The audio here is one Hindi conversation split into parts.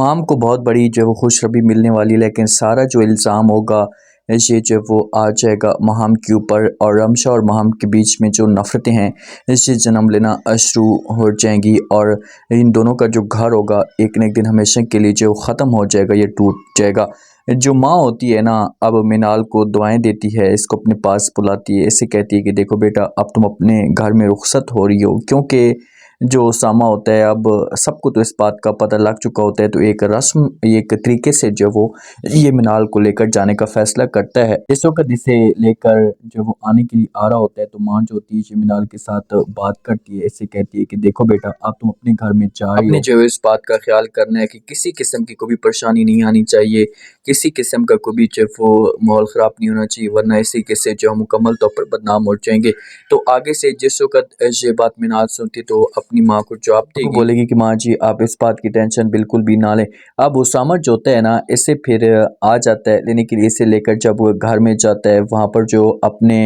माम को बहुत बड़ी जो है वो खुशखबरी मिलने वाली है, लेकिन सारा जो इल्ज़ाम होगा ये जो है वो आ जाएगा महाम के ऊपर, और रमशा और महाम के बीच में जो नफ़रतें हैं इससे जन्म लेना शुरू हो जाएंगी, और इन दोनों का जो घर होगा एक न एक दिन हमेशा के लिए जो ख़त्म हो जाएगा, ये टूट जाएगा। जो माँ होती है ना, अब मिनाल को दुआएं देती है, इसको अपने पास बुलाती है, इससे कहती है कि देखो बेटा, अब तुम अपने घर में रुखसत हो रही हो, क्योंकि जो उसामा होता है, अब सबको तो इस बात का पता लग चुका होता है, तो एक रस्म, एक तरीके से जो वो ये मिनाल को लेकर जाने का फैसला करता है। इस वक्त इसे लेकर जो वो आने के लिए आ रहा होता है, तो माँ जो होती है ये मिनाल के साथ बात करती है, इससे कहती है कि देखो बेटा, अब तुम अपने घर में जा रही हो, अपने जो है इस बात का ख्याल करना है कि किसी किस्म की कोई भी परेशानी नहीं आनी चाहिए, किसी किस्म का कोई भी जो वो माहौल ख़राब नहीं होना चाहिए, वरना इसी के से जो मुकम्मल तौर पर बदनाम हो जाएंगे। तो आगे से जिस वक्त ये बात मिनाल सुनती तो अपनी माँ को जवाब देगी, बोलेगी कि माँ जी, आप इस बात की टेंशन बिल्कुल भी ना लें। अब उसामा जो होता है ना, इससे फिर आ जाता है लेने के लिए, इसे लेकर जब वो घर में जाता है, वहाँ पर जो अपने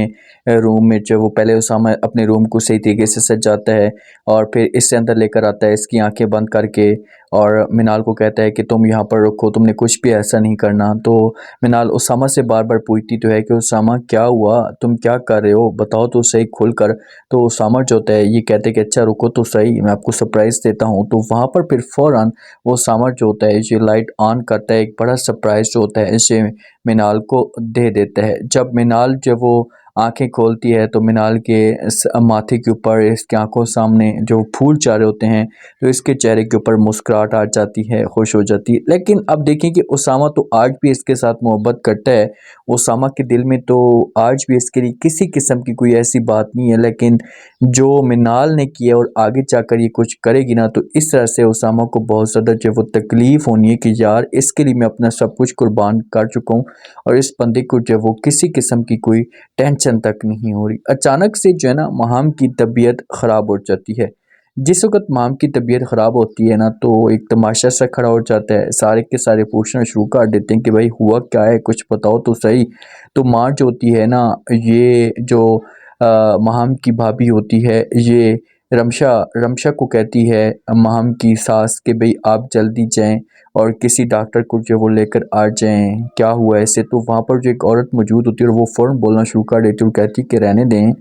रूम में जो वो पहले उसामा अपने रूम को सही तरीके से सजाता है, और फिर इससे अंदर लेकर आता है इसकी आंखें बंद करके, और मिनाल को कहता है कि तुम यहाँ पर रखो, तुमने कुछ भी ऐसा नहीं करना। तो मिनाल उसामा से बार बार पूछती तो है कि उसामा क्या हुआ, तुम क्या कर रहे हो, बताओ तो सही खुल कर। तो उसामा जो होता है ये कहते हैं कि अच्छा रुको तो सही, मैं आपको सरप्राइज़ देता हूँ। तो वहाँ पर फिर फ़ौरन वो उसामा जो होता है ये लाइट ऑन करता है, एक बड़ा सरप्राइज़ जो होता है इसे मिनाल को दे देता है। जब मिनाल जब वो आंखें खोलती है तो मिनाल के माथे के ऊपर, इसकी आंखों सामने जो फूल चारे होते हैं, तो इसके चेहरे के ऊपर मुस्कुराहट आ जाती है, खुश हो जाती है। लेकिन अब देखिए कि उसामा तो आज भी इसके साथ मोहब्बत करता है, उसामा के दिल में तो आज भी इसके लिए किसी किस्म की कोई ऐसी बात नहीं है, लेकिन जो मिनाल ने किया और आगे जाकर ये कुछ करेगी ना, तो इस तरह से उसामा को बहुत ज़्यादा जो वो तकलीफ़ होनी है कि यार इसके लिए मैं अपना सब कुछ कुर्बान कर चुका हूँ, और इस बंदे को जो वो किसी किस्म की कोई टेंशन तक नहीं हो रही। अचानक से जो है ना, महाम की तबीयत ख़राब हो जाती है। जिस वक़्त महाम की तबीयत ख़राब होती है ना, तो एक तमाशा सा खड़ा हो जाता है, सारे के सारे पूछना शुरू कर देते हैं कि भाई हुआ क्या है, कुछ बताओ तो सही। तो माँ जो होती है ना, ये जो महाम की भाभी होती है, ये रमशा रमशा को कहती है महाम की सास कि भाई आप जल्दी जाएं और किसी डॉक्टर को जो वो लेकर आ जाएं, क्या हुआ ऐसे। तो वहाँ पर जो एक औरत मौजूद होती है और वो फ़ौरन बोलना शुरू कर देती है और कहती है कि रहने दें,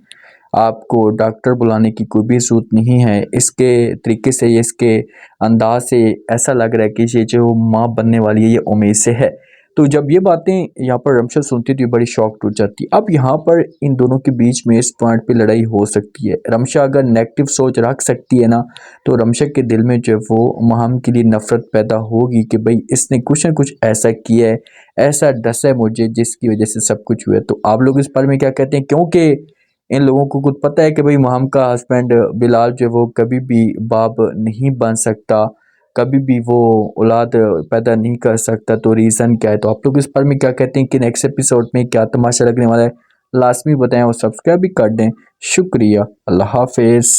आपको डॉक्टर बुलाने की कोई भी ज़रूरत नहीं है। इसके तरीके से, ये इसके अंदाज से ऐसा लग रहा है कि ये जो माँ बनने वाली है ये उम्मीद से है। तो जब ये बातें यहाँ पर रमशा सुनती तो ये बड़ी शॉक्ड हो जाती। अब यहाँ पर इन दोनों के बीच में इस पॉइंट पे लड़ाई हो सकती है। रमशा अगर नेगेटिव सोच रख सकती है ना, तो रमशा के दिल में जो वो महाम के लिए नफ़रत पैदा होगी कि भाई इसने कुछ ना कुछ ऐसा किया है, ऐसा डसा है मुझे जिसकी वजह से सब कुछ हुआ है। तो आप लोग इस बारे में क्या कहते हैं? क्योंकि इन लोगों को खुद पता है कि भाई महाम का हस्बैंड बिलाल जो है वो कभी भी बाप नहीं बन सकता, कभी भी वो औलाद पैदा नहीं कर सकता। तो रीज़न क्या है? तो आप लोग इस बारे में क्या कहते हैं कि नेक्स्ट एपिसोड में क्या तमाशा लगने वाला है? लाज़मी बताएं और सब्सक्राइब भी कर दें। शुक्रिया, अल्लाह हाफ़िज़।